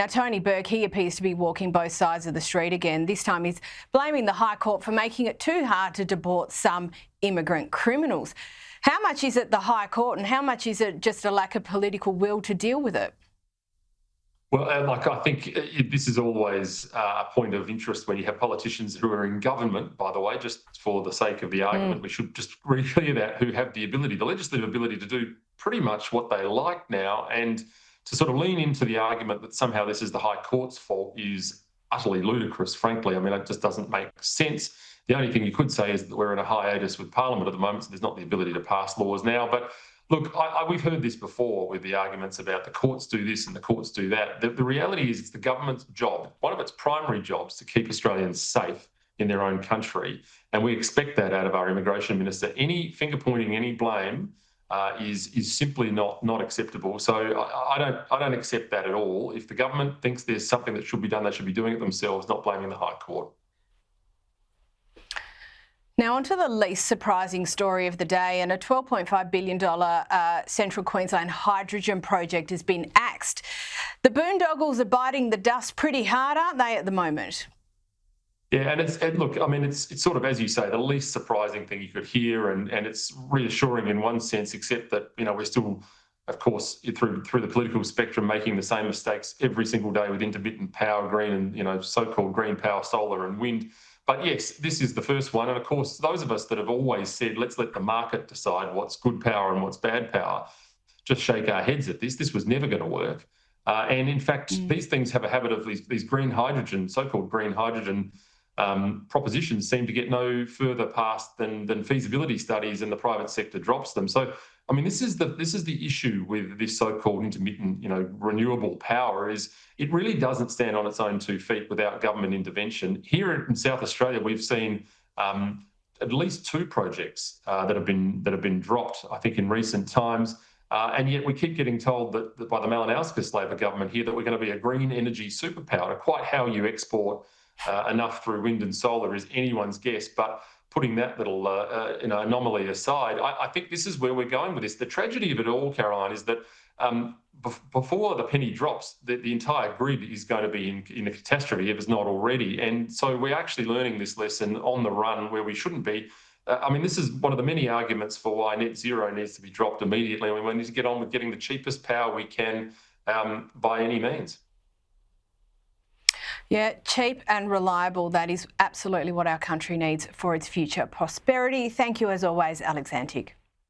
Now, Tony Burke, he appears to be walking both sides of the street again. This time he's blaming the High Court for making it too hard to deport some immigrant criminals. How much is it the High Court and how much is it just a lack of political will to deal with it? Well, I think this is always a point of interest when you have politicians who are in government, by the way, just for the sake of the argument. We should just really clear that, who have the legislative ability to do pretty much what they like now, and to sort of lean into the argument that somehow this is the High Court's fault is utterly ludicrous, frankly. I mean, it just doesn't make sense. The only thing you could say is that we're in a hiatus with Parliament at the moment, so there's not the ability to pass laws now. But look, we've heard this before with the arguments about the courts do this and the courts do that. The reality is it's the government's job, one of its primary jobs, to keep Australians safe in their own country. And we expect that out of our immigration minister. Any finger pointing, any blame is simply not acceptable. So I don't accept that at all. If the government thinks there's something that should be done, they should be doing it themselves, not blaming the High Court. Now, on to the least surprising story of the day, and a $12.5 billion Central Queensland hydrogen project has been axed. The boondoggles are biting the dust pretty hard, aren't they, at the moment? Yeah, and look, I mean, it's sort of, as you say, the least surprising thing you could hear, and it's reassuring in one sense, except that, you know, we're still, of course, through the political spectrum, making the same mistakes every single day with intermittent power, green and, you know, so-called green power, solar and wind. But yes, this is the first one. And of course, those of us that have always said, let's let the market decide what's good power and what's bad power, just shake our heads at this. This was never going to work. And in fact, these things have a habit of these green hydrogen, so-called green hydrogen propositions seem to get no further past than feasibility studies, and the private sector drops them. So, I mean, this is the issue with this so-called intermittent, you know, renewable power, is it really doesn't stand on its own 2 feet without government intervention. Here in South Australia, we've seen at least 2 projects that have been dropped, I think, in recent times. And yet we keep getting told that by the Malinowskis Labor government here that we're going to be a green energy superpower. Quite how you export enough through wind and solar is anyone's guess. But putting that little anomaly aside, I think this is where we're going with this. The tragedy of it all, Caroline, is that before the penny drops, the entire grid is going to be in a catastrophe if it's not already. And so we're actually learning this lesson on the run where we shouldn't be. I mean, this is one of the many arguments for why net zero needs to be dropped immediately. We need to get on with getting the cheapest power we can by any means. Yeah, cheap and reliable. That is absolutely what our country needs for its future prosperity. Thank you, as always, Alex Antic.